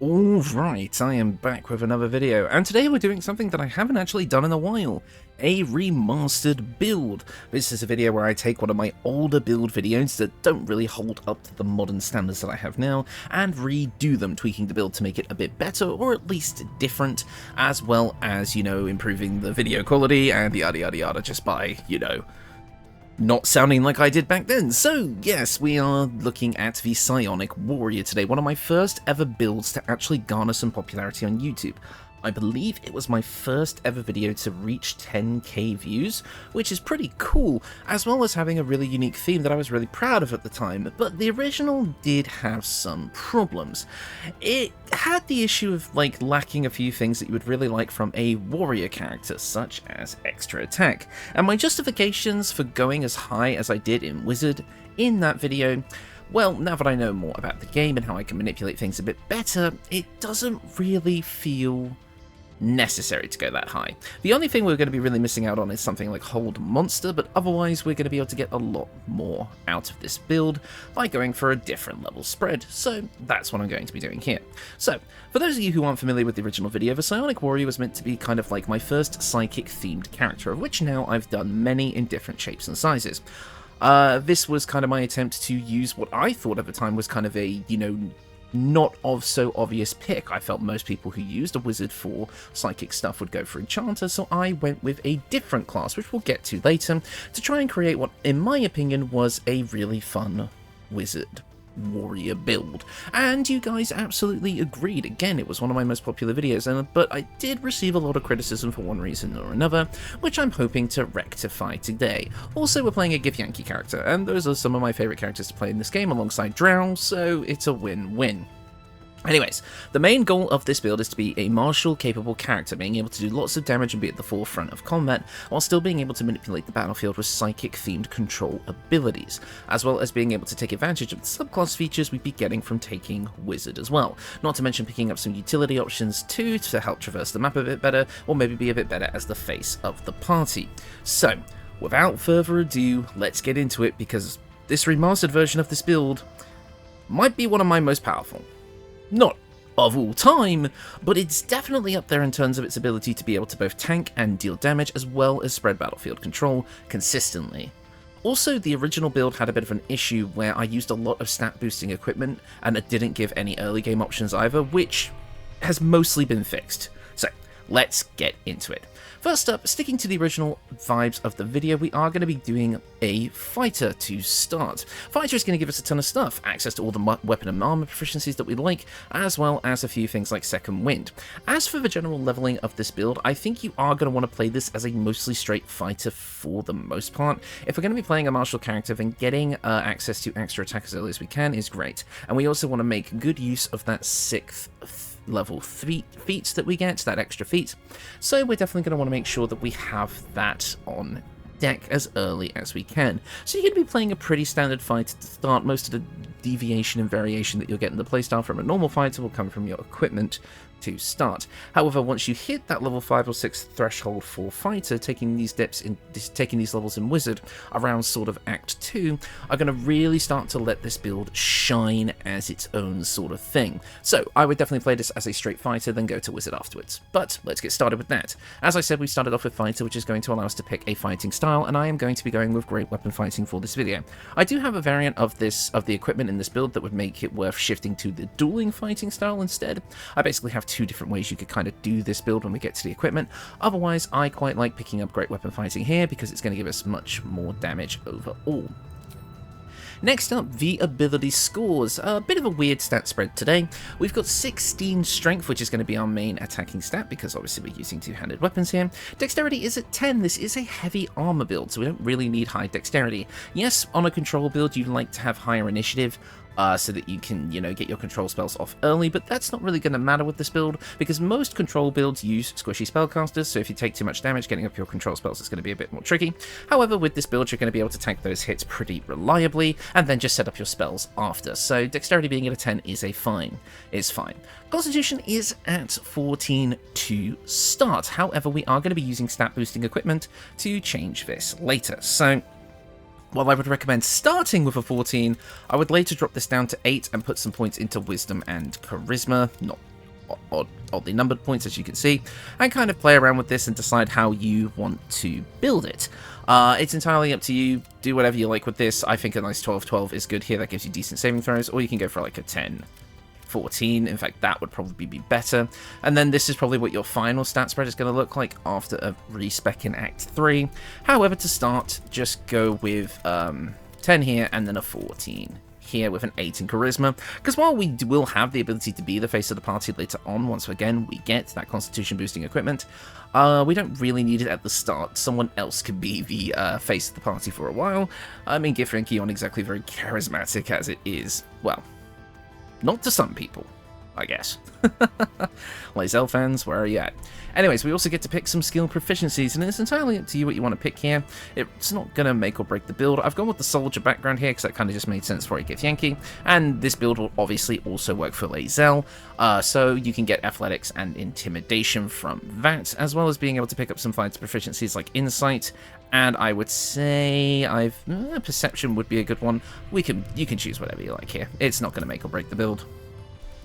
Alright, I am back with another video, and today we're doing something that I haven't actually done in a while. A remastered build. This is a video where I take one of my older build videos that don't really hold up to the modern standards that I have now, and redo them, tweaking the build to make it a bit better, or at least different, as well as, improving the video quality and yada yada yada just by, not sounding like I did back then. So yes, we are looking at the Psionic Warrior today, one of my first ever builds to actually garner some popularity on YouTube. I believe it was my first ever video to reach 10k views, which is pretty cool, as well as having a really unique theme that I was really proud of at the time, but the original did have some problems. It had the issue of lacking a few things that you would really like from a warrior character, such as extra attack, and my justifications for going as high as I did in Wizard in that video, well, now that I know more about the game and how I can manipulate things a bit better, it doesn't really feel necessary to go that high. The only thing we're going to be really missing out on is something like Hold Monster, but otherwise we're going to be able to get a lot more out of this build by going for a different level spread, so that's what I'm going to be doing here. So, for those of you who aren't familiar with the original video, the Psionic Warrior was meant to be kind of like my first psychic-themed character, of which now I've done many in different shapes and sizes. This was kind of my attempt to use what I thought at the time was kind of a, not of so obvious pick. I felt most people who used a wizard for psychic stuff would go for enchanter, so I went with a different class, which we'll get to later, to try and create what, in my opinion, was a really fun wizard warrior build. And you guys absolutely agreed. Again, it was one of my most popular videos, but I did receive a lot of criticism for one reason or another, which I'm hoping to rectify today. Also, we're playing a Githyanki character, and those are some of my favourite characters to play in this game alongside Drow, so it's a win-win. Anyways, the main goal of this build is to be a martial-capable character, being able to do lots of damage and be at the forefront of combat, while still being able to manipulate the battlefield with psychic-themed control abilities, as well as being able to take advantage of the subclass features we'd be getting from taking Wizard as well, not to mention picking up some utility options too to help traverse the map a bit better, or maybe be a bit better as the face of the party. So, without further ado, let's get into it, because this remastered version of this build might be one of my most powerful. Not of all time, but it's definitely up there in terms of its ability to be able to both tank and deal damage, as well as spread battlefield control consistently. Also, the original build had a bit of an issue where I used a lot of stat boosting equipment, and it didn't give any early game options either, which has mostly been fixed. So, let's get into it. First up, sticking to the original vibes of the video, we are going to be doing a fighter to start. Fighter is going to give us a ton of stuff, access to all the weapon and armor proficiencies that we like, as well as a few things like second wind. As for the general leveling of this build, I think you are going to want to play this as a mostly straight fighter for the most part. If we're going to be playing a martial character, then getting access to extra attack as early as we can is great. And we also want to make good use of that 6th level 3 feats that we get, that extra feat. So we're definitely going to want to make sure that we have that on deck as early as we can. So you're going to be playing a pretty standard fight to start. Most of the deviation and variation that you'll get in the playstyle from a normal fighter will come from your equipment to start. However, once you hit that level 5 or 6 threshold for fighter, taking these levels in wizard around sort of Act 2 are going to really start to let this build shine as its own sort of thing. So I would definitely play this as a straight fighter, then go to wizard afterwards. But let's get started with that. As I said, we started off with fighter, which is going to allow us to pick a fighting style, and I am going to be going with great weapon fighting for this video. I do have a variant of the equipment in this build that would make it worth shifting to the dueling fighting style instead. I basically have 2 different ways you could kind of do this build when we get to the equipment. Otherwise, I quite like picking up great weapon fighting here because it's going to give us much more damage overall. Next up, the ability scores. A bit of a weird stat spread today. We've got 16 strength, which is going to be our main attacking stat because obviously we're using two-handed weapons here. Dexterity is at 10. This is a heavy armor build, so we don't really need high dexterity. Yes, on a control build, you'd like to have higher initiative, so that you can, get your control spells off early, but that's not really going to matter with this build, because most control builds use squishy spellcasters, so if you take too much damage, getting up your control spells is going to be a bit more tricky. However, with this build, you're going to be able to tank those hits pretty reliably, and then just set up your spells after, so dexterity being at a 10 is fine. Constitution is at 14 to start, however, we are going to be using stat boosting equipment to change this later, so while I would recommend starting with a 14, I would later drop this down to 8 and put some points into Wisdom and Charisma. Not oddly numbered points, as you can see, and kind of play around with this and decide how you want to build it. It's entirely up to you. Do whatever you like with this. I think a nice 12-12 is good here. That gives you decent saving throws, or you can go for like a 10-14. In fact, that would probably be better. And then this is probably what your final stat spread is going to look like after a respec in Act 3. However, to start, just go with 10 here and then a 14 here with an 8 in charisma, because while we will have the ability to be the face of the party later on, once again we get that constitution boosting equipment, we don't really need it at the start. Someone else could be the face of the party for a while. I mean, Githyanki aren't exactly very charismatic as it is. Well, not to some people, I guess. Lae'zel fans, where are you at? Anyways, we also get to pick some skill proficiencies, and it's entirely up to you what you want to pick here. It's not going to make or break the build. I've gone with the soldier background here because that kind of just made sense for a Githyanki, and this build will obviously also work for Lae'zel, so you can get athletics and intimidation from that, as well as being able to pick up some fighter proficiencies like insight, and I would say perception would be a good one. You can choose whatever you like here. It's not going to make or break the build.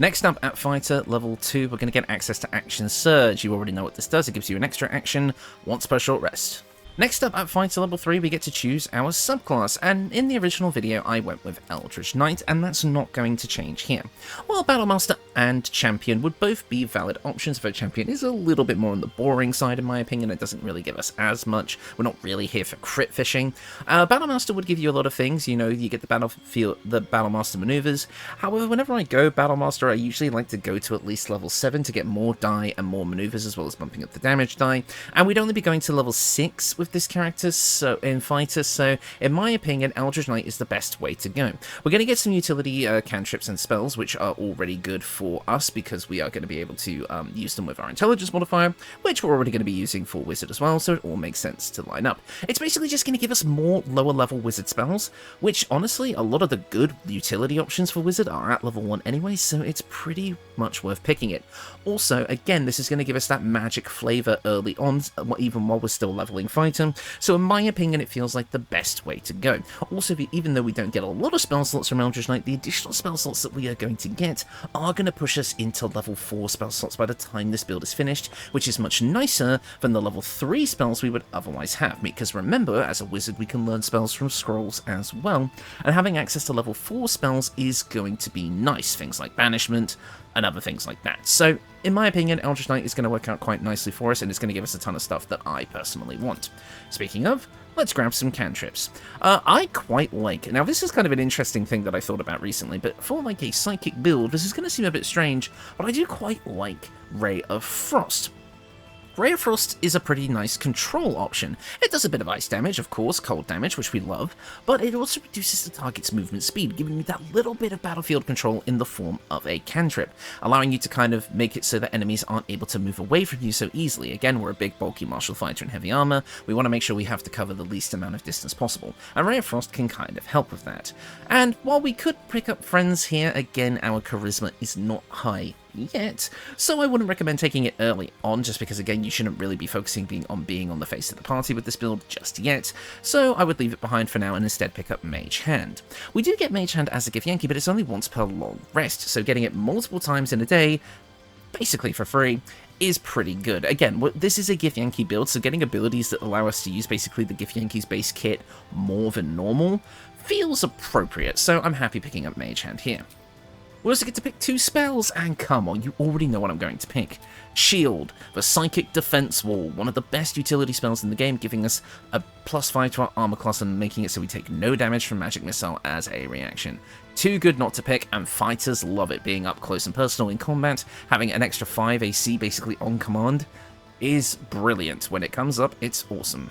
Next up, at Fighter Level 2, we're going to get access to Action Surge. You already know what this does. It gives you an extra action once per short rest. Next up, at Fighter Level 3, we get to choose our subclass, and in the original video I went with Eldritch Knight, and that's not going to change here. While Battlemaster and Champion would both be valid options, though Champion is a little bit more on the boring side in my opinion. It doesn't really give us as much. We're not really here for crit fishing. Battlemaster would give you a lot of things, you know, you get the Battlemaster maneuvers. However, whenever I go Battlemaster, I usually like to go to at least level 7 to get more die and more maneuvers, as well as bumping up the damage die, and we'd only be going to level 6 with this character in Fighter, so in my opinion Eldritch Knight is the best way to go. We're going to get some utility cantrips and spells, which are already good for us because we are going to be able to use them with our intelligence modifier, which we're already going to be using for wizard as well, so it all makes sense to line up. It's basically just going to give us more lower level wizard spells, which honestly a lot of the good utility options for wizard are at level 1 anyway, so it's pretty much worth picking it. Also, again, this is going to give us that magic flavor early on, even while we're still leveling Fighter. So in my opinion, it feels like the best way to go. Also, even though we don't get a lot of spell slots from Eldritch Knight, the additional spell slots that we are going to get are going to push us into level 4 spell slots by the time this build is finished, which is much nicer than the level 3 spells we would otherwise have, because remember, as a wizard we can learn spells from scrolls as well, and having access to level 4 spells is going to be nice, things like banishment and other things like that. So in my opinion, Eldritch Knight is going to work out quite nicely for us, and it's going to give us a ton of stuff that I personally want. Speaking of, let's grab some cantrips. I quite like, now this is kind of an interesting thing that I thought about recently, but for like a psychic build, this is going to seem a bit strange, but I do quite like Ray of Frost. Ray of Frost is a pretty nice control option. It does a bit of ice damage, of course, cold damage, which we love, but it also reduces the target's movement speed, giving you that little bit of battlefield control in the form of a cantrip, allowing you to kind of make it so that enemies aren't able to move away from you so easily. Again, we're a big, bulky martial fighter in heavy armor. We want to make sure we have to cover the least amount of distance possible, and Ray of Frost can kind of help with that. And while we could pick up friends here, again, our charisma is not high yet, so I wouldn't recommend taking it early on, just because again you shouldn't really be focusing on being on the face of the party with this build just yet, so I would leave it behind for now and instead pick up Mage Hand. We do get Mage Hand as a Githyanki, but it's only once per long rest, so getting it multiple times in a day, basically for free, is pretty good. Again, this is a Githyanki build, so getting abilities that allow us to use basically the Githyanki's base kit more than normal feels appropriate, so I'm happy picking up Mage Hand here. We also get to pick 2 spells, and come on, you already know what I'm going to pick. Shield, the Psychic Defense Wall, one of the best utility spells in the game, giving us a +5 to our armor class and making it so we take no damage from magic missile as a reaction. Too good not to pick, and fighters love it. Being up close and personal in combat, having an extra 5 AC basically on command is brilliant. When it comes up, it's awesome.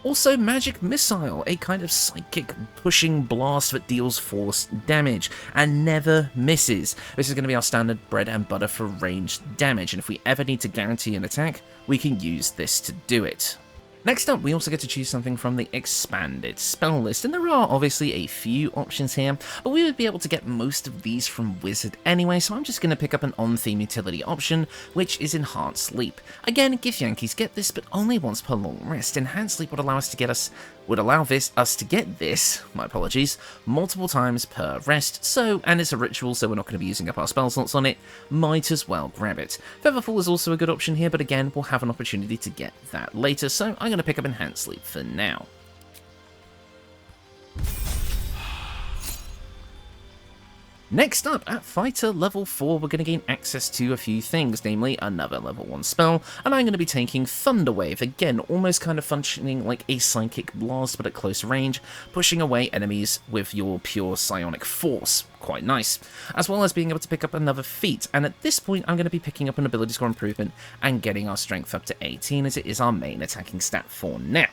Also, Magic Missile, a kind of psychic pushing blast that deals force damage and never misses. This is going to be our standard bread and butter for ranged damage, and if we ever need to guarantee an attack, we can use this to do it. Next up, we also get to choose something from the expanded spell list, and there are obviously a few options here, but we would be able to get most of these from Wizard anyway, so I'm just going to pick up an on-theme utility option, which is Enhanced Sleep. Again, Githyankis get this, but only once per long rest. Enhanced Sleep would allow us to get us would allow us to get this, my apologies, multiple times per rest, so, and it's a ritual, so we're not going to be using up our spell slots on it, might as well grab it. Featherfall is also a good option here, but again, we'll have an opportunity to get that later, so I'm going to pick up Enhanced Sleep for now. Next up, at Fighter level 4, we're going to gain access to a few things, namely another level 1 spell, and I'm going to be taking Thunder Wave, again, almost kind of functioning like a Psychic Blast, but at close range, pushing away enemies with your pure Psionic Force. Quite nice. As well as being able to pick up another feat, and at this point I'm going to be picking up an ability score improvement and getting our strength up to 18, as it is our main attacking stat for now.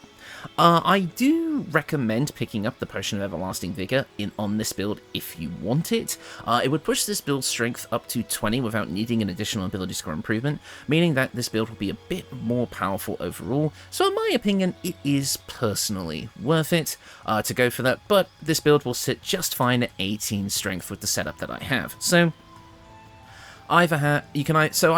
I do recommend picking up the Potion of Everlasting Vigor on this build if you want it. It would push this build's strength up to 20 without needing an additional ability score improvement, meaning that this build will be a bit more powerful overall, so in my opinion it is personally worth it to go for that, but this build will sit just fine at 18 strength with the setup that I have. So I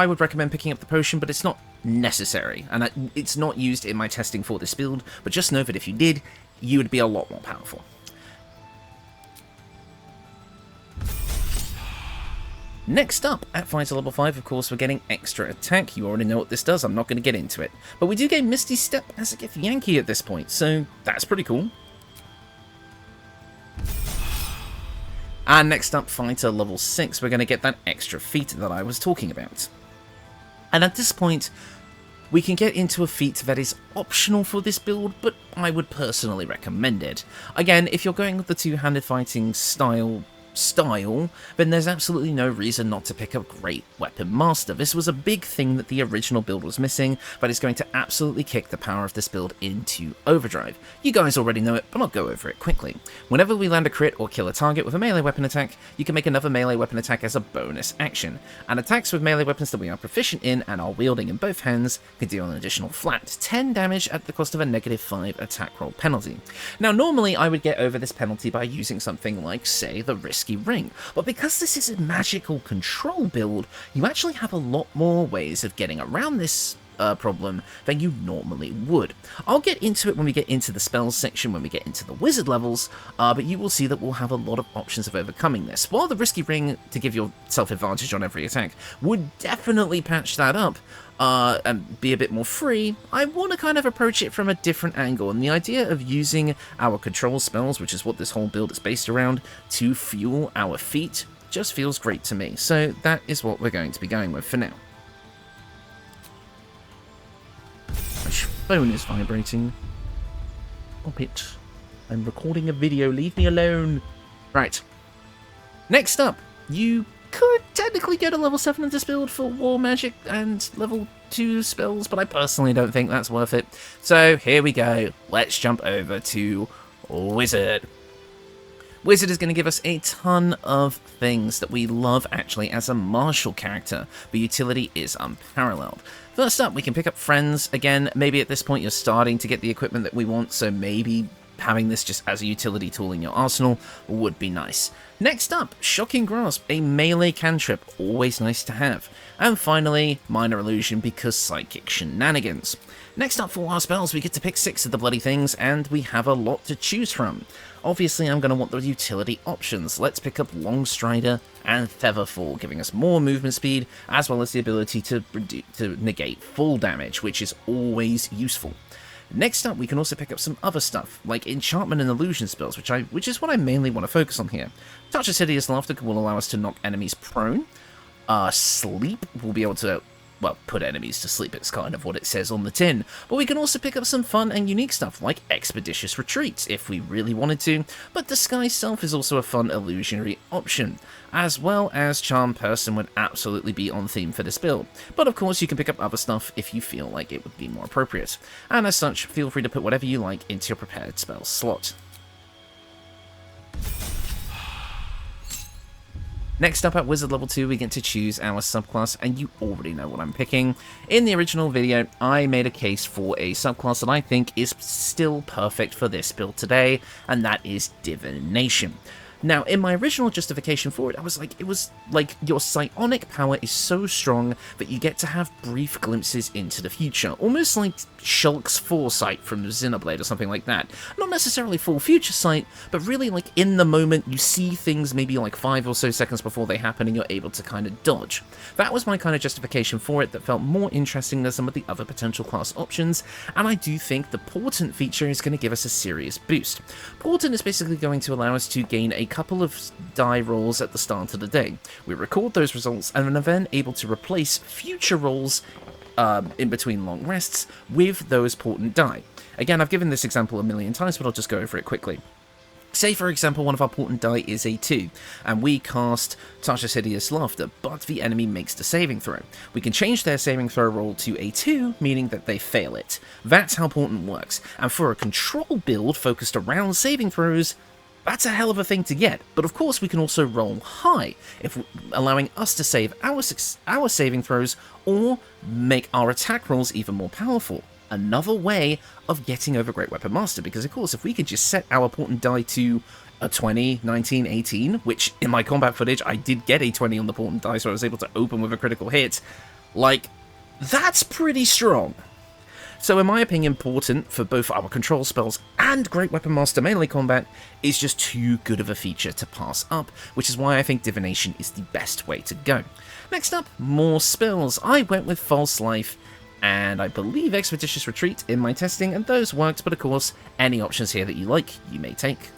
would recommend picking up the potion, but it's not necessary, and it's not used in my testing for this build, but just know that if you did, you would be a lot more powerful. Next up, at Fighter level 5, of course, we're getting extra attack. You already know what this does, I'm not going to get into it. But we do get Misty Step as a Githyanki at this point, so that's pretty cool. And next up, Fighter level 6, we're going to get that extra feat that I was talking about. And at this point, we can get into a feat that is optional for this build, but I would personally recommend it. Again, if you're going with the two-handed fighting style, then there's absolutely no reason not to pick up Great Weapon Master. This was a big thing that the original build was missing, but it's going to absolutely kick the power of this build into overdrive. You guys already know it, but I'll go over it quickly. Whenever we land a crit or kill a target with a melee weapon attack, you can make another melee weapon attack as a bonus action, and attacks with melee weapons that we are proficient in and are wielding in both hands can deal an additional flat 10 damage at the cost of a -5 attack roll penalty. Now normally I would get over this penalty by using something like, say, the Risky Ring, but because this is a magical control build, you actually have a lot more ways of getting around this problem than you normally would. I'll get into it when we get into the spells section, when we get into the wizard levels, but you will see that we'll have a lot of options of overcoming this. While the Risky Ring, to give yourself advantage on every attack, would definitely patch that up, and be a bit more free, I want to kind of approach it from a different angle, and the idea of using our control spells, which is what this whole build is based around, to fuel our feat, just feels great to me, so that is what we're going to be going with for now. My phone is vibrating. Stop it. I'm recording a video, leave me alone. Right. Next up, you could technically get a level 7 in this build for War Magic and level 2 spells, but I personally don't think that's worth it. So here we go. Let's jump over to Wizard. Wizard is going to give us a ton of things that we love actually as a martial character. The utility is unparalleled. First up, we can pick up Friends. Again, maybe at this point you're starting to get the equipment that we want, so maybe having this just as a utility tool in your arsenal would be nice. Next up, Shocking Grasp, a melee cantrip, always nice to have. And finally, Minor Illusion because psychic shenanigans. Next up for our spells, we get to pick 6 of the bloody things, and we have a lot to choose from. Obviously, I'm going to want the utility options. Let's pick up Longstrider and Featherfall, giving us more movement speed, as well as the ability to negate full damage, which is always useful. Next up, we can also pick up some other stuff, like Enchantment and Illusion spells, which is what I mainly want to focus on here. Touch of Hideous Laughter will allow us to knock enemies prone. Sleep will be able to, well, put enemies to sleep, it's kind of what it says on the tin. But we can also pick up some fun and unique stuff, like Expeditious Retreat, if we really wanted to, but Disguise Self is also a fun illusionary option, as well as Charm Person would absolutely be on theme for this build. But of course you can pick up other stuff if you feel like it would be more appropriate, and as such, feel free to put whatever you like into your prepared spell slot. Next up at Wizard level 2, we get to choose our subclass, and you already know what I'm picking. In the original video, I made a case for a subclass that I think is still perfect for this build today, and that is Divination. Now, in my original justification for it, it was like your psionic power is so strong that you get to have brief glimpses into the future, almost like Shulk's foresight from Xenoblade or something like that. Not necessarily full future sight, but really like in the moment you see things maybe like 5 or so seconds before they happen and you're able to kind of dodge. That was my kind of justification for it that felt more interesting than some of the other potential class options, and I do think the Portent feature is going to give us a serious boost. Portent is basically going to allow us to gain a couple of die rolls at the start of the day. We record those results and are then able to replace future rolls in between long rests with those Portent die. Again, I've given this example a million times, but I'll just go over it quickly. Say, for example, one of our Portent die is a 2, and we cast Tasha's Hideous Laughter, but the enemy makes the saving throw. We can change their saving throw roll to a 2, meaning that they fail it. That's how Portent works, and for a control build focused around saving throws, that's a hell of a thing to get, but of course we can also roll high, allowing us to save our saving throws or make our attack rolls even more powerful. Another way of getting over Great Weapon Master, because of course if we could just set our Portent die to a 20, 19, 18, which in my combat footage I did get a 20 on the Portent die, so I was able to open with a critical hit, like, that's pretty strong. So in my opinion, Portent for both our control spells and Great Weapon Master melee combat is just too good of a feature to pass up, which is why I think Divination is the best way to go. Next up, more spells. I went with False Life and I believe Expeditious Retreat in my testing, and those worked, but of course, any options here that you like, you may take.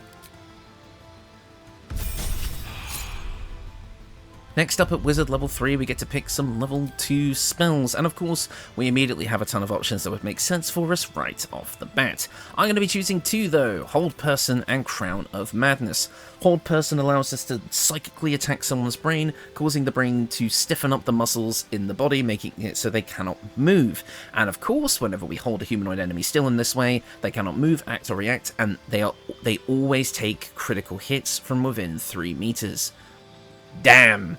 Next up at Wizard level 3, we get to pick some level 2 spells, and of course, we immediately have a ton of options that would make sense for us right off the bat. I'm going to be choosing 2 though, Hold Person and Crown of Madness. Hold Person allows us to psychically attack someone's brain, causing the brain to stiffen up the muscles in the body, making it so they cannot move. And of course, whenever we hold a humanoid enemy still in this way, they cannot move, act or react, and they always take critical hits from within 3 meters. Damn!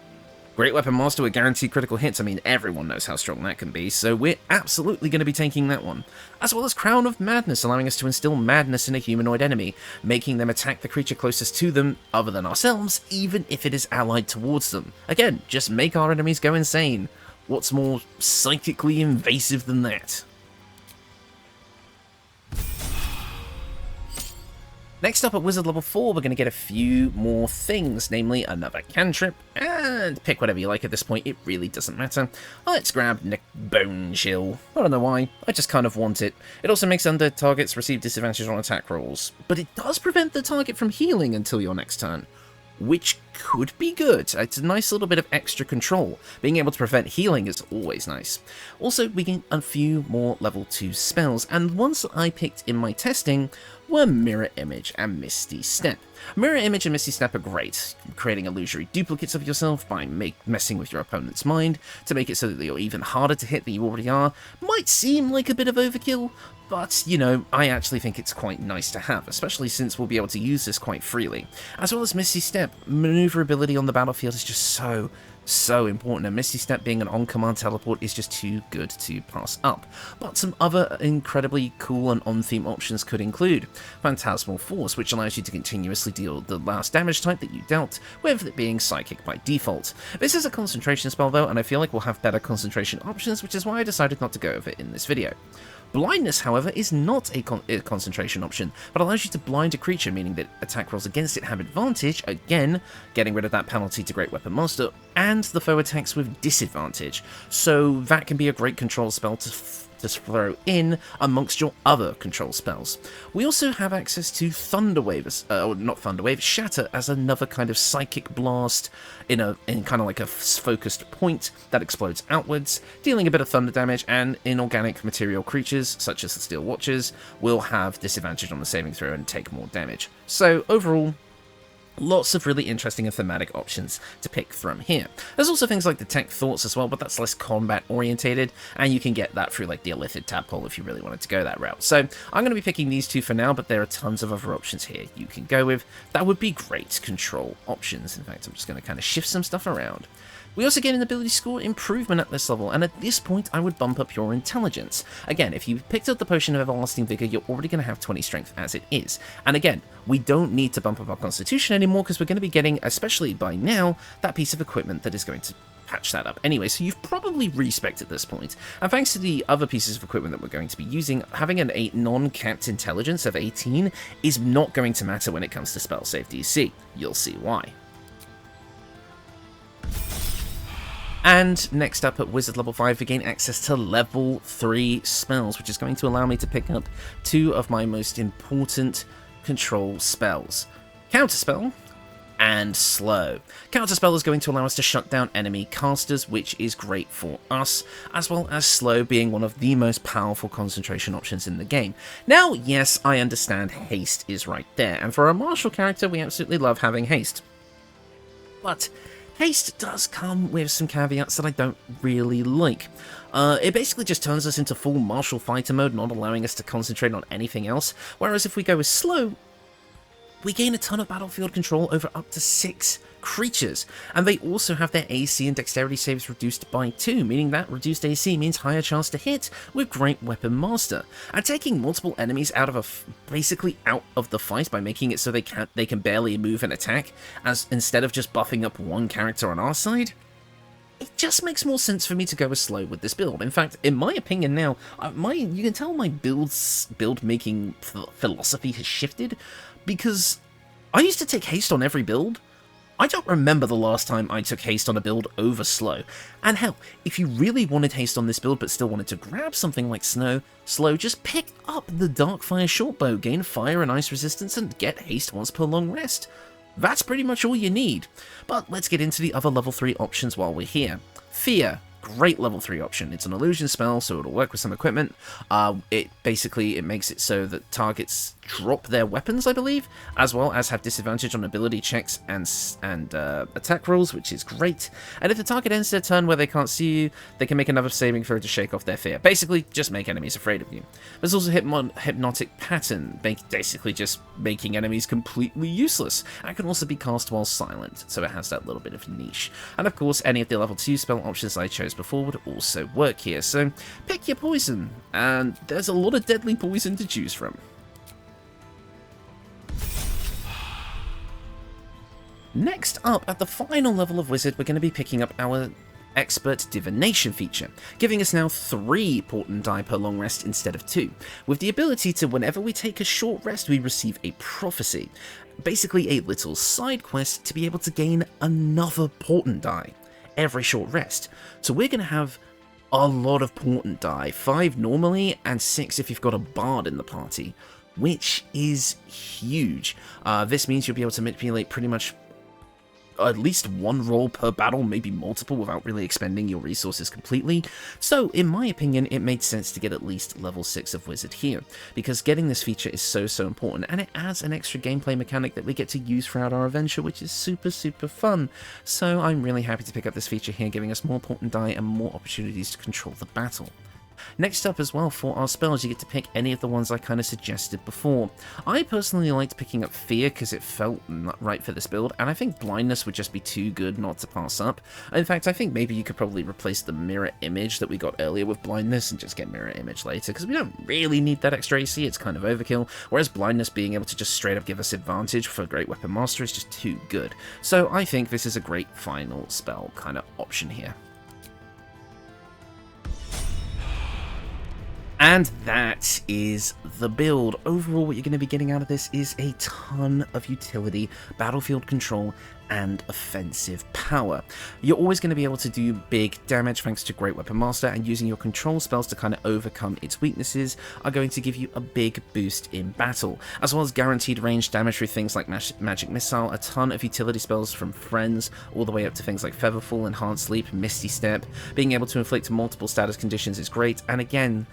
Great Weapon Master with guaranteed critical hits, I mean, everyone knows how strong that can be, so we're absolutely going to be taking that one. As well as Crown of Madness, allowing us to instill madness in a humanoid enemy, making them attack the creature closest to them, other than ourselves, even if it is allied towards them. Again, just make our enemies go insane. What's more psychically invasive than that? Next up at Wizard level 4, we're going to get a few more things, namely another cantrip, and pick whatever you like at this point, it really doesn't matter. Let's grab Bone Chill. I don't know why, I just kind of want it. It also makes undead targets receive disadvantage on attack rolls, but it does prevent the target from healing until your next turn, which could be good. It's a nice little bit of extra control. Being able to prevent healing is always nice. Also, we get a few more level 2 spells, and the ones that I picked in my testing were Mirror Image and Misty Step. Mirror Image and Misty Step are great, creating illusory duplicates of yourself by messing with your opponent's mind to make it so that you're even harder to hit than you already are. Might seem like a bit of overkill, but, you know, I actually think it's quite nice to have, especially since we'll be able to use this quite freely. As well as Misty Step, maneuverability on the battlefield is just so important, and Misty Step being an on-command teleport is just too good to pass up. But some other incredibly cool and on-theme options could include Phantasmal Force, which allows you to continuously deal the last damage type that you dealt, with it being Psychic by default. This is a concentration spell though, and I feel like we'll have better concentration options, which is why I decided not to go over it in this video. Blindness, however, is not a concentration option, but allows you to blind a creature, meaning that attack rolls against it have advantage, again, getting rid of that penalty to Great Weapon Master, and the foe attacks with disadvantage, so that can be a great control spell to throw in amongst your other control spells. We also have access to Shatter as another kind of psychic blast in kind of like a focused point that explodes outwards, dealing a bit of thunder damage, and inorganic material creatures, such as the Steel Watchers, will have disadvantage on the saving throw and take more damage. So overall, lots of really interesting and thematic options to pick from here. There's also things like Detect Thoughts as well, but that's less combat orientated, and you can get that through like the Illithid Tadpole if you really wanted to go that route. So I'm going to be picking these 2 for now, but there are tons of other options here you can go with. That would be great control options. In fact, I'm just going to kind of shift some stuff around. We also gain an ability score improvement at this level, and at this point I would bump up your intelligence. Again, if you picked up the potion of everlasting vigor, you're already going to have 20 strength as it is. And again, we don't need to bump up our constitution anymore because we're going to be getting, especially by now, that piece of equipment that is going to patch that up. Anyway, so you've probably respec'd at this point, and thanks to the other pieces of equipment that we're going to be using, having an non-capped intelligence of 18 is not going to matter when it comes to spell save DC. You'll see why. And next up at Wizard level 5, we gain access to level 3 spells, which is going to allow me to pick up 2 of my most important control spells. Counterspell and Slow. Counterspell is going to allow us to shut down enemy casters, which is great for us, as well as Slow being one of the most powerful concentration options in the game. Now, yes, I understand Haste is right there, and for a martial character, we absolutely love having Haste. But Haste does come with some caveats that I don't really like. It basically just turns us into full martial fighter mode, not allowing us to concentrate on anything else, whereas if we go with Slow, we gain a ton of battlefield control over up to 6 creatures, and they also have their AC and dexterity saves reduced by 2, meaning that reduced AC means higher chance to hit with Great Weapon Master, and taking multiple enemies out of basically out of the fight by making it so they can barely move and attack, as instead of just buffing up one character on our side. It just makes more sense for me to go with Slow with this build. In fact, in my opinion now, you can tell my build making philosophy has shifted, because I used to take Haste on every build. I don't remember the last time I took Haste on a build over Slow. And hell, if you really wanted Haste on this build but still wanted to grab something like Slow, just pick up the Darkfire Shortbow, gain fire and ice resistance, and get Haste once per long rest. That's pretty much all you need. But let's get into the other level 3 options while we're here. Fear. Great level 3 option. It's an illusion spell, so it'll work with some equipment. It makes it so that targets drop their weapons, I believe, as well as have disadvantage on ability checks and attack rolls, which is great. And if the target ends their turn where they can't see you, they can make another saving throw to shake off their fear. Basically, just make enemies afraid of you. There's also Hypnotic Pattern, basically just making enemies completely useless. And can also be cast while silent, so it has that little bit of niche. And of course, any of the level 2 spell options I chose before would also work here, so pick your poison, and there's a lot of deadly poison to choose from. Next up, at the final level of Wizard, we're going to be picking up our Expert Divination feature, giving us now 3 Portent Die per long rest instead of 2, with the ability to, whenever we take a short rest, we receive a prophecy, basically a little side quest to be able to gain another Portent Die every short rest. So we're going to have a lot of Portent Die, 5 normally and 6 if you've got a Bard in the party, which is huge. This means you'll be able to manipulate pretty much at least 1 roll per battle, maybe multiple, without really expending your resources completely. So, in my opinion, it made sense to get at least level 6 of Wizard here, because getting this feature is so important, and it adds an extra gameplay mechanic that we get to use throughout our adventure, which is super fun. So I'm really happy to pick up this feature here, giving us more Portent Die and more opportunities to control the battle. Next up as well, for our spells, you get to pick any of the ones I kind of suggested before. I personally liked picking up Fear because it felt right for this build, and I think Blindness would just be too good not to pass up. In fact, I think maybe you could probably replace the Mirror Image that we got earlier with Blindness and just get Mirror Image later, because we don't really need that extra AC, it's kind of overkill, whereas Blindness being able to just straight up give us advantage for Great Weapon Master is just too good. So I think this is a great final spell kind of option here. And that is the build. Overall, what you're going to be getting out of this is a ton of utility, battlefield control, and offensive power. You're always going to be able to do big damage thanks to Great Weapon Master, and using your control spells to kind of overcome its weaknesses are going to give you a big boost in battle, as well as guaranteed range damage through things like Magic Missile, a ton of utility spells from Friends, all the way up to things like Featherfall, Enhanced Sleep, Misty Step. Being able to inflict multiple status conditions is great, and again,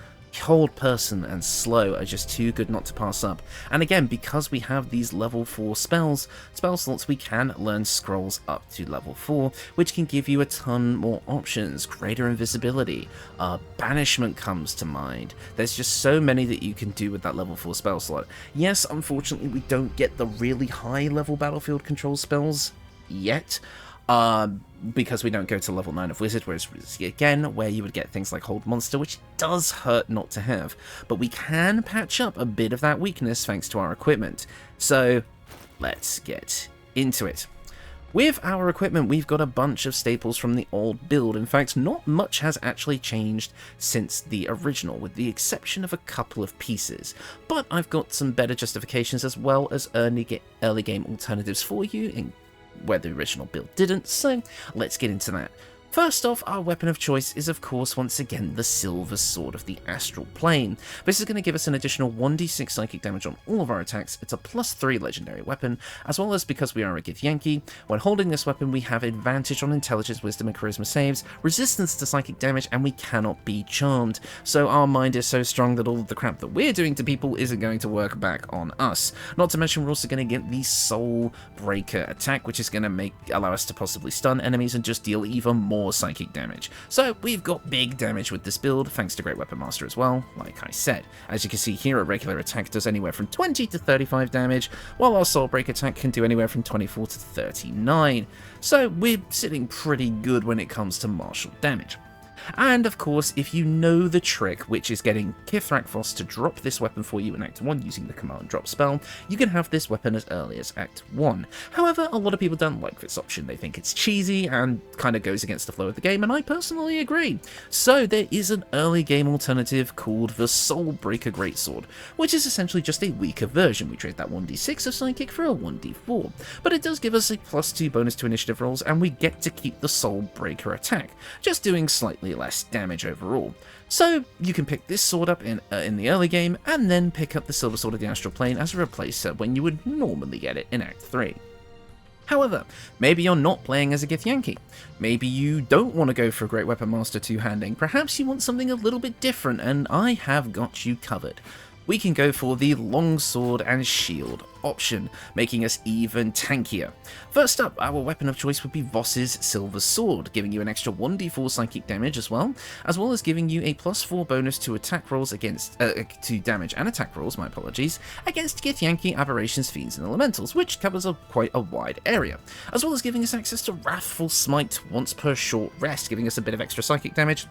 Hold Person and Slow are just too good not to pass up. And again, because we have these level 4 spell slots, we can learn scrolls up to level 4, which can give you a ton more options. Greater invisibility, banishment comes to mind. There's just so many that you can do with that level 4 spell slot. Yes, unfortunately, we don't get the really high level battlefield control spells yet, because we don't go to level 9 of Wizard, whereas again, where you would get things like Hold Monster, which does hurt not to have. But we can patch up a bit of that weakness thanks to our equipment. So let's get into it. With our equipment, we've got a bunch of staples from the old build. In fact, not much has actually changed since the original, with the exception of a couple of pieces. But I've got some better justifications as well as early game alternatives for you, in where the original build didn't, so let's get into that. First off, our weapon of choice is of course once again the Silver Sword of the Astral Plane. This is going to give us an additional 1d6 psychic damage on all of our attacks. It's a +3 legendary weapon, as well as because we are a Githyanki, when holding this weapon we have advantage on intelligence, wisdom and charisma saves, resistance to psychic damage, and we cannot be charmed. So our mind is so strong that all of the crap that we're doing to people isn't going to work back on us. Not to mention we're also going to get the Soul Breaker attack, which is going to allow us to possibly stun enemies and just deal even more psychic damage. So we've got big damage with this build, thanks to Great Weapon Master as well, like I said. As you can see here, a regular attack does anywhere from 20 to 35 damage, while our Soul Break attack can do anywhere from 24 to 39. So we're sitting pretty good when it comes to martial damage. And of course, if you know the trick, which is getting Kithrakfos to drop this weapon for you in Act 1 using the command drop spell, you can have this weapon as early as Act 1. However, a lot of people don't like this option. They think it's cheesy and kind of goes against the flow of the game, and I personally agree. So there is an early game alternative called the Soul Breaker Greatsword, which is essentially just a weaker version. We trade that 1d6 of Psychic for a 1d4, but it does give us a +2 bonus to initiative rolls, and we get to keep the Soul Breaker attack, just doing slightly less damage overall. So you can pick this sword up in the early game, and then pick up the Silver Sword of the Astral Plane as a replacer when you would normally get it in Act 3. However, maybe you're not playing as a Githyanki. Maybe you don't want to go for a Great Weapon Master two-handing. Perhaps you want something a little bit different, and I have got you covered. We can go for the Longsword and Shield option, making us even tankier. First up, our weapon of choice would be Voss's Silver Sword, giving you an extra 1d4 psychic damage as well as giving you a +4 bonus to attack rolls against to damage and attack rolls, my apologies, against Githyanki, Aberrations, Fiends, and Elementals, which covers quite a wide area, as well as giving us access to Wrathful Smite once per short rest, giving us a bit of extra psychic damage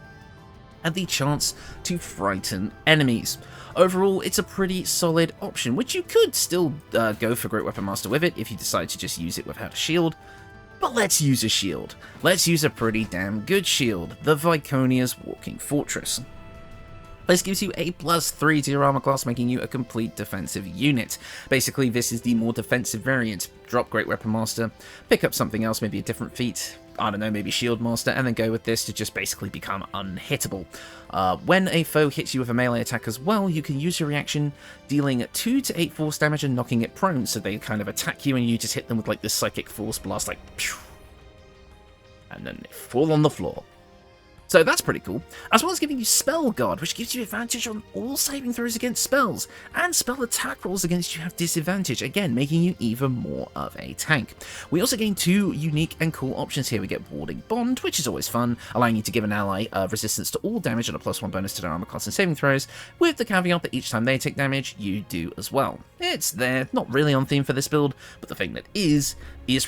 and the chance to frighten enemies. Overall, it's a pretty solid option, which you could still go for Great Weapon Master with it if you decide to just use it without a shield. But let's use a shield. Let's use a pretty damn good shield, the Viconia's Walking Fortress. This gives you a +3 to your armor class, making you a complete defensive unit. Basically, this is the more defensive variant. Drop Great Weapon Master, pick up something else, maybe a different feat, I don't know, maybe Shield Master, and then go with this to just basically become unhittable. When a foe hits you with a melee attack as well, you can use your reaction, dealing 2 to 8 force damage and knocking it prone, so they kind of attack you and you just hit them with like this psychic force blast, like phew, and then they fall on the floor. So that's pretty cool, as well as giving you Spell Guard, which gives you advantage on all saving throws against spells, and spell attack rolls against you have disadvantage, again making you even more of a tank. We also gain 2 unique and cool options here. We get Warding Bond, which is always fun, allowing you to give an ally resistance to all damage and a +1 bonus to their armor class and saving throws, with the caveat that each time they take damage, you do as well. It's there, not really on theme for this build, but the thing that is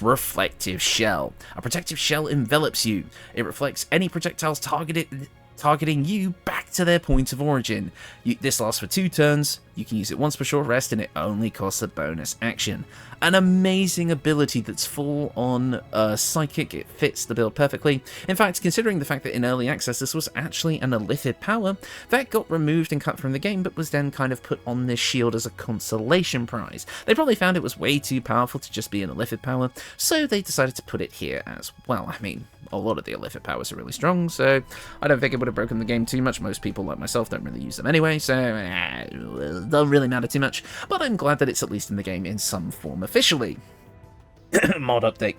Reflective Shell. A protective shell envelops you. It reflects any projectiles targeting you back to their point of origin. This lasts for 2 turns, you can use it once per short rest, and it only costs a bonus action. An amazing ability that's full on psychic. It fits the build perfectly. In fact, considering the fact that in early access this was actually an illithid power, that got removed and cut from the game, but was then kind of put on this shield as a consolation prize. They probably found it was way too powerful to just be an illithid power, so they decided to put it here as well. I mean, a lot of the illithid powers are really strong, so I don't think it would have broken the game too much. Most people, like myself, don't really use them anyway, so it doesn't really matter too much, but I'm glad that it's at least in the game in some form officially. Mod update.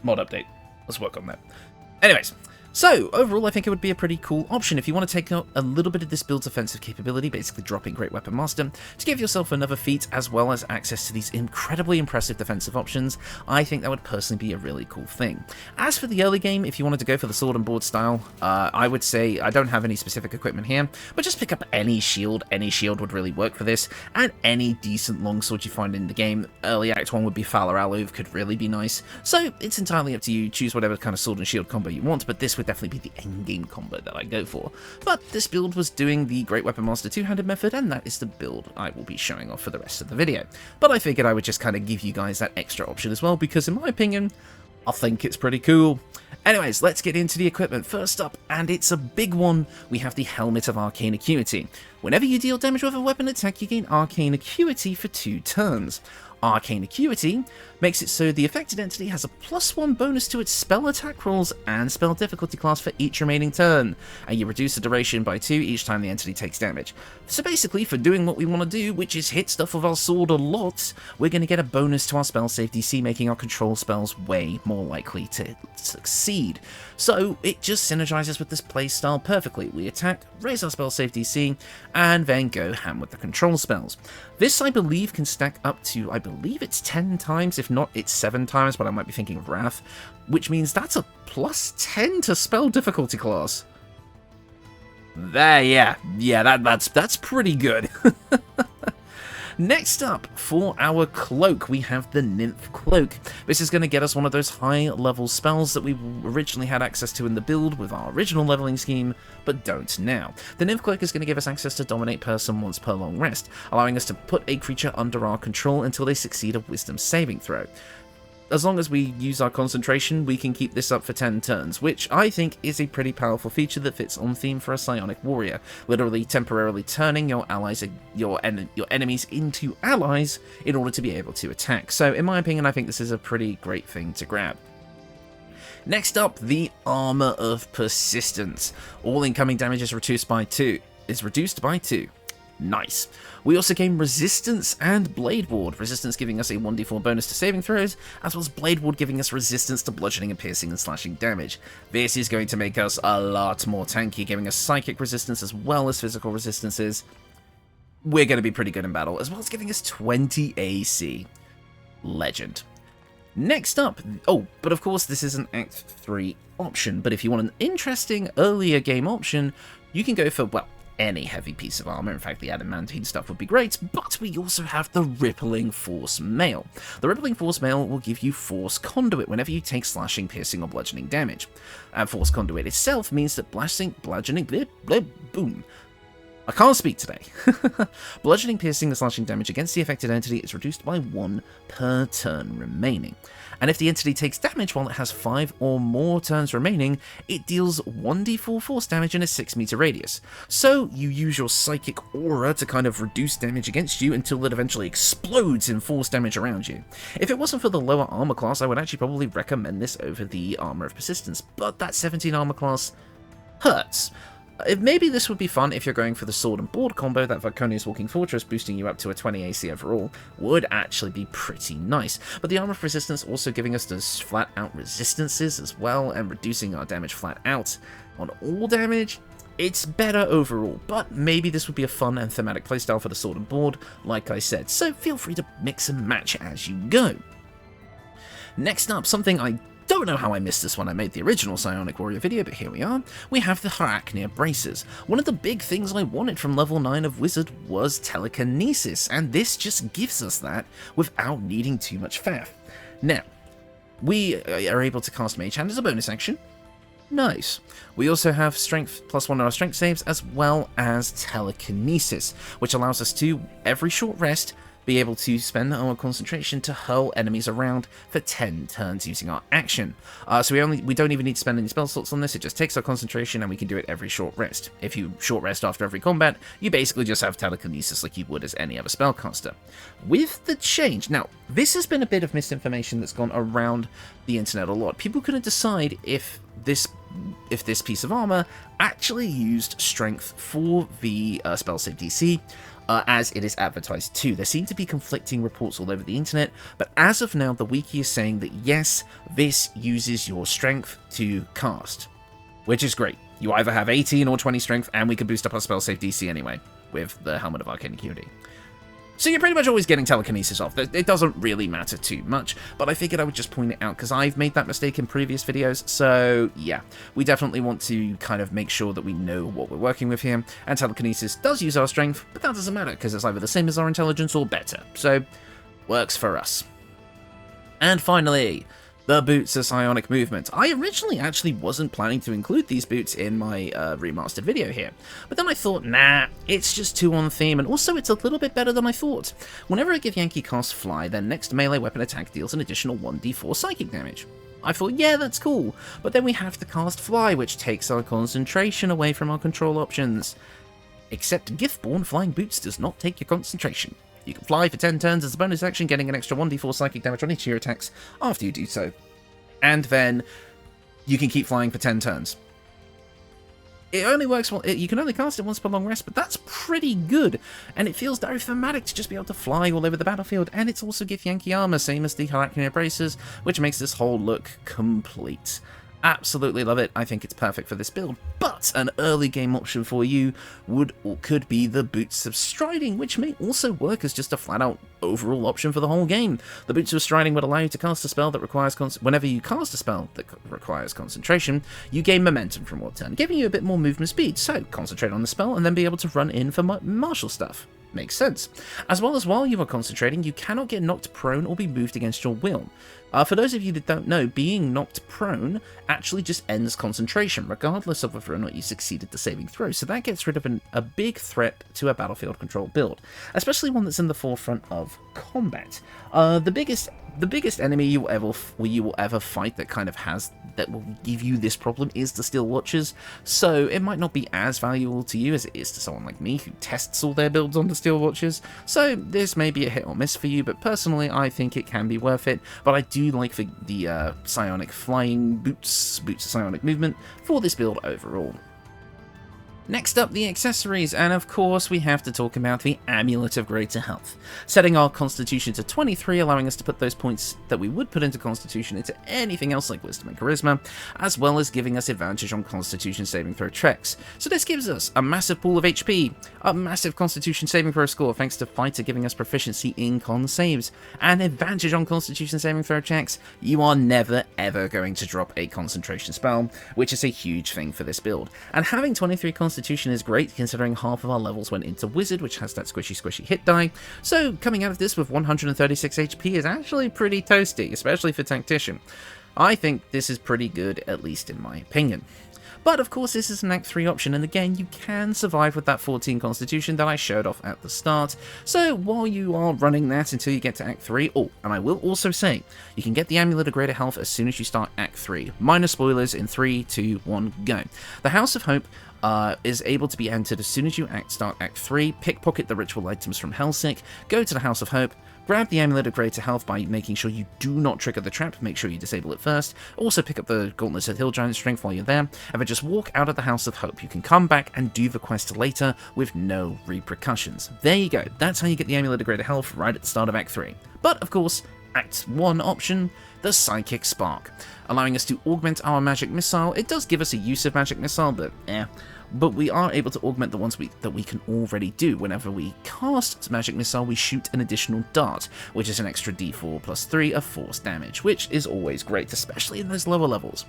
Let's work on that. Anyways, So, overall, I think it would be a pretty cool option if you want to take out a little bit of this build's offensive capability, basically dropping Great Weapon Master, to give yourself another feat as well as access to these incredibly impressive defensive options. I think that would personally be a really cool thing. As for the early game, if you wanted to go for the sword and board style, I would say I don't have any specific equipment here, but just pick up any shield. Any shield would really work for this, and any decent longsword you find in the game. Early Act 1 would be Fowler Alluve, could really be nice. So, it's entirely up to you. Choose whatever kind of sword and shield combo you want, but this would definitely be the endgame combo that I go for. But this build was doing the Great Weapon Master two-handed method, and that is the build I will be showing off for the rest of the video. But I figured I would just kind of give you guys that extra option as well, because in my opinion, I think it's pretty cool. Anyways, let's get into the equipment. First up, and it's a big one, we have the Helmet of Arcane Acuity. Whenever you deal damage with a weapon attack, you gain Arcane Acuity for 2 turns. Arcane Acuity makes it so the affected entity has a +1 bonus to its spell attack rolls and spell difficulty class for each remaining turn, and you reduce the duration by 2 each time the entity takes damage. So basically, for doing what we want to do, which is hit stuff with our sword a lot, we're going to get a bonus to our spell save DC, making our control spells way more likely to succeed. So it just synergizes with this playstyle perfectly. We attack, raise our spell save DC, and then go ham with the control spells. This, I believe, can stack up to, I believe it's 10 times, if not it's 7 times, but I might be thinking of Wrath, which means that's a +10 to spell difficulty class. Yeah, that's pretty good. Next up, for our cloak, we have the Nymph Cloak. This is going to get us one of those high-level spells that we originally had access to in the build with our original leveling scheme, but don't now. The Nymph Cloak is going to give us access to Dominate Person once per long rest, allowing us to put a creature under our control until they succeed a Wisdom saving throw. As long as we use our concentration, we can keep this up for 10 turns, which I think is a pretty powerful feature that fits on theme for a Psionic warrior, literally temporarily turning your enemies into allies in order to be able to attack. So in my opinion, I think this is a pretty great thing to grab. Next up, the Armour of Persistence. All incoming damage is reduced by 2. Nice. We also gain Resistance and Blade Ward. Resistance giving us a 1d4 bonus to saving throws, as well as Blade Ward giving us resistance to bludgeoning and piercing and slashing damage. This is going to make us a lot more tanky, giving us psychic resistance as well as physical resistances. We're going to be pretty good in battle, as well as giving us 20 AC. Legend. Next up, but of course this is an Act 3 option, but if you want an interesting earlier game option, you can go for, well, any heavy piece of armor. In fact, the adamantine stuff would be great, but we also have the Rippling Force Mail. The Rippling Force Mail will give you Force Conduit whenever you take slashing, piercing, or bludgeoning damage. And Force Conduit itself means that bludgeoning, boom. I can't speak today. Bludgeoning, piercing, and slashing damage against the affected entity is reduced by 1 per turn remaining. And if the entity takes damage while it has 5 or more turns remaining, it deals 1d4 force damage in a 6-meter radius. So you use your psychic aura to kind of reduce damage against you until it eventually explodes in force damage around you. If it wasn't for the lower armor class, I would actually probably recommend this over the Armour of Persistence, but that 17 armor class hurts. Maybe this would be fun if you're going for the sword and board combo. That Viconia's Walking Fortress boosting you up to a 20 AC overall would actually be pretty nice. But the Armour of Resistance also giving us those flat out resistances as well and reducing our damage flat out on all damage. It's better overall, but maybe this would be a fun and thematic playstyle for the sword and board, like I said, so feel free to mix and match as you go. Next up, something I don't know how I missed this when I made the original Psionic Warrior video, but here we are. We have the Haraknir Braces. One of the big things I wanted from level 9 of Wizard was telekinesis, and this just gives us that without needing too much faff. Now, we are able to cast Mage Hand as a bonus action. Nice. We also have Strength +1 on our Strength saves, as well as telekinesis, which allows us to, every short rest, be able to spend our concentration to hurl enemies around for 10 turns using our action. So we don't even need to spend any spell slots on this, it just takes our concentration and we can do it every short rest. If you short rest after every combat, you basically just have telekinesis like you would as any other spellcaster. With the change, now this has been a bit of misinformation that's gone around the internet a lot. People couldn't decide if this piece of armor actually used strength for the spell save DC, as it is advertised too. There seem to be conflicting reports all over the internet, but as of now, the wiki is saying that yes, this uses your strength to cast. which is great. You either have 18 or 20 strength, and we can boost up our spell save DC anyway with the Helmet of Arcane Acuity. So you're pretty much always getting telekinesis off. It doesn't really matter too much, but I figured I would just point it out because I've made that mistake in previous videos. So yeah, we definitely want to kind of make sure that we know what we're working with here. And telekinesis does use our strength, but that doesn't matter because it's either the same as our intelligence or better. So works for us. And finally, the boots of psionic movement. I originally actually wasn't planning to include these boots in my remastered video here, but then I thought, nah, it's just too on theme, and also it's a little bit better than I thought. Whenever a Githyanki casts Fly, their next melee weapon attack deals an additional 1d4 psychic damage. I thought, yeah, that's cool, but then we have to cast Fly, which takes our concentration away from our control options. Except Githborn Flying Boots does not take your concentration. You can fly for 10 turns as a bonus action, getting an extra 1d4 psychic damage on each of your attacks after you do so. And then you can keep flying for 10 turns. It only works, you can only cast it once per long rest, but that's pretty good. And it feels very thematic to just be able to fly all over the battlefield. And it's also Githyanki armor, same as the Arachnid Bracers, which makes this whole look complete. Absolutely love it. I think it's perfect for this build. But an early game option for you would or could be the Boots of Striding, which may also work as just a flat-out overall option for the whole game. The Boots of Striding would allow you to cast a spell that requires whenever you cast a spell that requires concentration, you gain momentum from one turn, giving you a bit more movement speed. So concentrate on the spell and then be able to run in for martial stuff. Makes sense. As well as while you are concentrating, you cannot get knocked prone or be moved against your will. For those of you that don't know, being knocked prone actually just ends concentration, regardless of whether or not you succeeded the saving throw, so that gets rid of a big threat to a battlefield control build, especially one that's in the forefront of combat. The biggest enemy you will ever fight that will give you this problem is the Steel Watchers, so it might not be as valuable to you as it is to someone like me who tests all their builds on the Steel Watchers, so this may be a hit or miss for you, but personally I think it can be worth it. But I do like the psionic flying boots of psionic movement for this build overall. Next up, the accessories, and of course we have to talk about the Amulet of Greater Health. Setting our Constitution to 23, allowing us to put those points that we would put into Constitution into anything else like Wisdom and Charisma, as well as giving us advantage on Constitution saving throw checks. So this gives us a massive pool of HP, a massive Constitution saving throw score thanks to Fighter giving us proficiency in con saves, and advantage on Constitution saving throw checks. You are never ever going to drop a concentration spell, which is a huge thing for this build. And having 23 Constitution is great, considering half of our levels went into Wizard, which has that squishy hit die, so coming out of this with 136 HP is actually pretty toasty, especially for Tactician. I think this is pretty good, at least in my opinion. But of course this is an Act 3 option, and again you can survive with that 14 Constitution that I showed off at the start, so while you are running that until you get to Act 3, and I will also say, you can get the Amulet of Greater Health as soon as you start Act 3. Minor spoilers in 3, 2, 1, go. The House of Hope is able to be entered as soon as you start Act 3, pickpocket the ritual items from Hellsick, go to the House of Hope, grab the Amulet of Greater Health by making sure you do not trigger the trap, make sure you disable it first, also pick up the Gauntlets of Hill Giant Strength while you're there, and then just walk out of the House of Hope. You can come back and do the quest later with no repercussions. There you go, that's how you get the Amulet of Greater Health right at the start of Act 3. But of course, Act 1 option, the Psychic Spark, allowing us to augment our Magic Missile. It does give us a use of Magic Missile, but we are able to augment the ones that we can already do. Whenever we cast Magic Missile, we shoot an additional dart, which is an extra d4 plus 3 of force damage, which is always great, especially in those lower levels.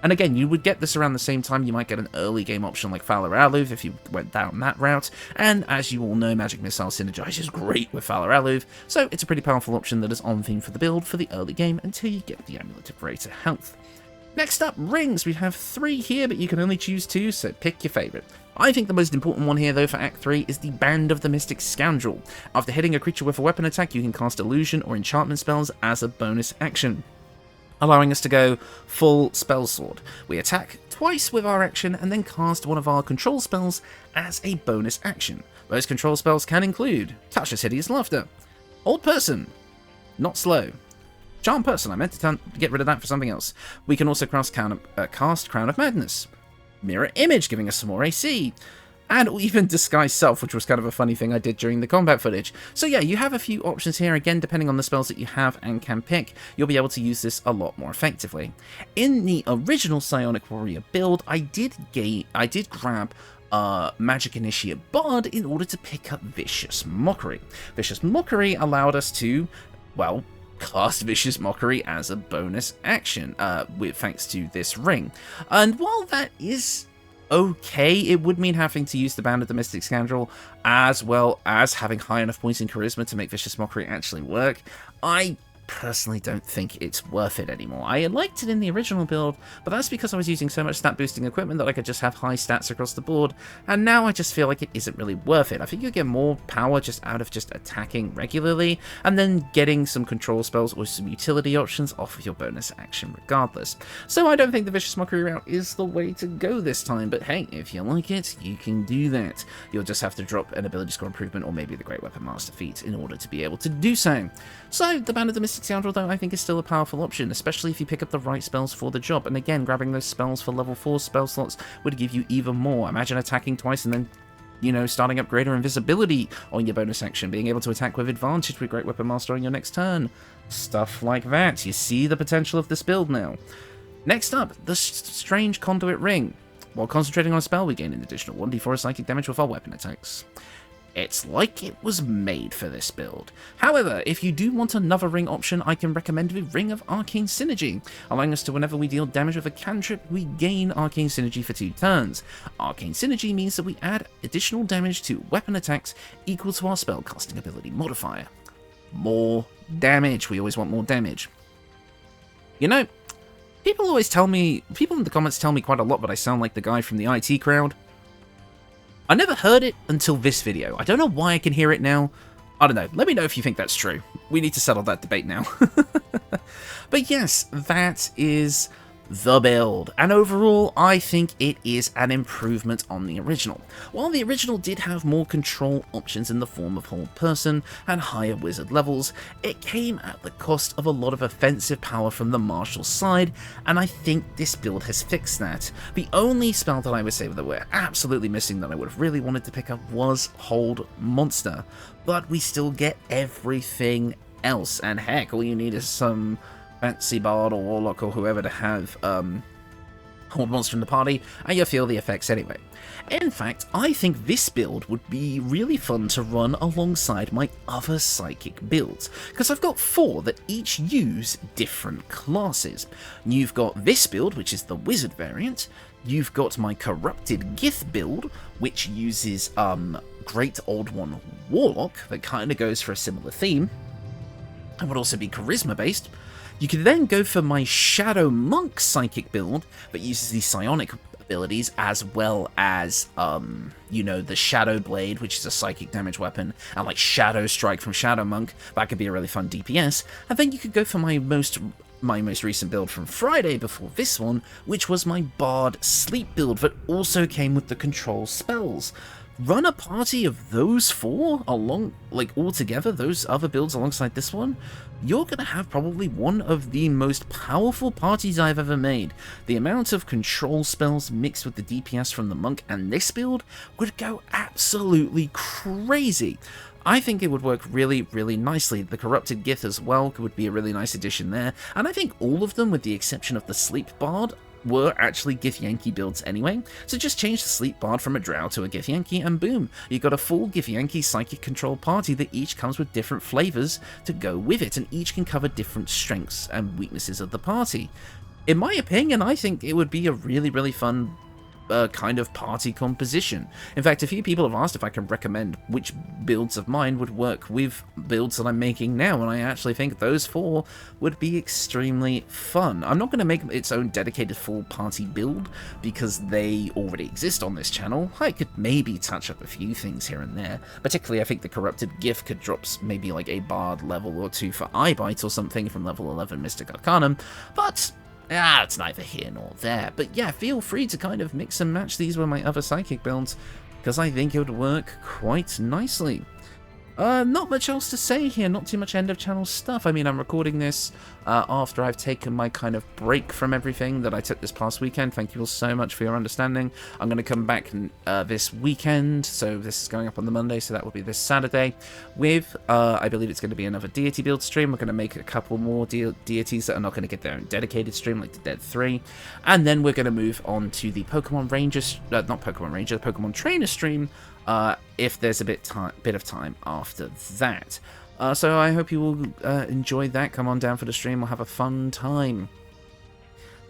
And again, you would get this around the same time you might get an early game option like Valor Aluv if you went down that route, and as you all know, Magic Missile synergizes great with Valor Aluv, so it's a pretty powerful option that is on theme for the build for the early game until you get the Amulet of Greater Health. Next up, rings. We have 3 here, but you can only choose 2, so pick your favourite. I think the most important one here, though, for Act 3 is the Band of the Mystic Scoundrel. After hitting a creature with a weapon attack, you can cast illusion or enchantment spells as a bonus action, allowing us to go full Spellsword. We attack twice with our action and then cast one of our control spells as a bonus action. Those control spells can include Tasha's Hideous Laughter, Old Person, Not Slow, Charm Person. I meant to get rid of that for something else. We can also cast Crown of Madness, Mirror Image, giving us some more AC, and even Disguise Self, which was kind of a funny thing I did during the combat footage. So yeah, you have a few options here. Again, depending on the spells that you have and can pick, you'll be able to use this a lot more effectively. In the original Psionic Warrior build, I did grab Magic Initiate Bard in order to pick up Vicious Mockery. Vicious Mockery allowed us to, well, cast Vicious Mockery as a bonus action, thanks to this ring. And while that is okay, it would mean having to use the Band of the Mystic Scoundrel, as well as having high enough points in Charisma to make Vicious Mockery actually work. I personally don't think it's worth it anymore. I liked it in the original build, but that's because I was using so much stat boosting equipment that I could just have high stats across the board, and now I just feel like it isn't really worth it. I think you get more power just out of just attacking regularly, and then getting some control spells or some utility options off of your bonus action regardless. So I don't think the Vicious Mockery route is the way to go this time, but hey, if you like it, you can do that. You'll just have to drop an ability score improvement or maybe the Great Weapon Master feat in order to be able to do so. So the Band of the Mystic Scoundrel, though, I think is still a powerful option, especially if you pick up the right spells for the job. And again, grabbing those spells for level 4 spell slots would give you even more. Imagine attacking twice and then, you know, starting up greater invisibility on your bonus action, being able to attack with advantage with Great Weapon Master on your next turn. Stuff like that. You see the potential of this build now. Next up, the Strange Conduit Ring. While concentrating on a spell, we gain an additional 1d4 psychic damage with our weapon attacks. It's like it was made for this build. However, if you do want another ring option, I can recommend the Ring of Arcane Synergy, allowing us to, whenever we deal damage with a cantrip, we gain Arcane Synergy for 2 turns. Arcane Synergy means that we add additional damage to weapon attacks equal to our spellcasting ability modifier. More damage. We always want more damage. You know, people in the comments tell me quite a lot that I sound like the guy from the IT crowd. I never heard it until this video. I don't know why I can hear it now. I don't know. Let me know if you think that's true. We need to settle that debate now. But yes, that is the build, and overall I think it is an improvement on the original. While the original did have more control options in the form of hold person and higher wizard levels, it came at the cost of a lot of offensive power from the martial side, and I think this build has fixed that. The only spell that I would say that we're absolutely missing that I would have really wanted to pick up was hold monster, but we still get everything else, and heck, all you need is some fancy bard or warlock or whoever to have hold monster in the party, and you'll feel the effects anyway. In fact, I think this build would be really fun to run alongside my other psychic builds, because I've got 4 that each use different classes. You've got this build, which is the wizard variant. You've got my corrupted Gith build, which uses Great Old One warlock, that kind of goes for a similar theme. It would also be charisma based. You can then go for my Shadow Monk psychic build that uses the psionic abilities, as well as, you know, the Shadow Blade, which is a psychic damage weapon, and like Shadow Strike from Shadow Monk. That could be a really fun DPS. And then you could go for my most recent build from Friday before this one, which was my Bard Sleep build that also came with the control spells. Run a party of those 4 along, like all together, those other builds alongside this one, you're gonna have probably one of the most powerful parties I've ever made. The amount of control spells mixed with the DPS from the monk and this build would go absolutely crazy. I think it would work really, really nicely. The Corrupted Gith as well would be a really nice addition there, and I think all of them, with the exception of the Sleep Bard, were actually Githyanki builds anyway, so just change the Sleep Bard from a Drow to a Githyanki and boom, you've got a full Githyanki psychic control party that each comes with different flavors to go with it, and each can cover different strengths and weaknesses of the party. In my opinion, I think it would be a really, really fun kind of party composition. In fact, a few people have asked if I can recommend which builds of mine would work with builds that I'm making now, and I actually think those 4 would be extremely fun. I'm not going to make its own dedicated full party build because they already exist on this channel. I could maybe touch up a few things here and there. Particularly, I think the Corrupted Gift could drop maybe like a Bard level or 2 for Eyebite or something from level 11 Mystic Arcanum, but it's neither here nor there. But yeah, feel free to kind of mix and match these with my other psychic builds, because I think it would work quite nicely. Not much else to say here, not too much end of channel stuff. I mean, I'm recording this after I've taken my kind of break from everything that I took this past weekend. Thank you all so much for your understanding. I'm going to come back this weekend, so this is going up on the Monday, so that will be this Saturday, with, I believe it's going to be another deity build stream. We're going to make a couple more deities that are not going to get their own dedicated stream, like the Dead 3, and then we're going to move on to the Pokemon Ranger, not Pokemon Ranger, the Pokemon Trainer stream, if there's a bit of time after that. So I hope you will enjoy that. Come on down for the stream. We'll have a fun time.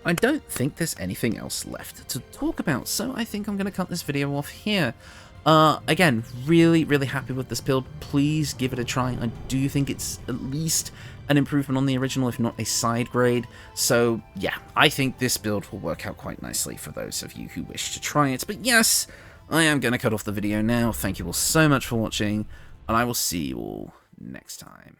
I don't think there's anything else left to talk about, so I think I'm going to cut this video off here. Again, really happy with this build. Please give it a try. I do think it's at least an improvement on the original, if not a side grade. So yeah, I think this build will work out quite nicely for those of you who wish to try it. But yes, I am going to cut off the video now. Thank you all so much for watching, and I will see you all next time.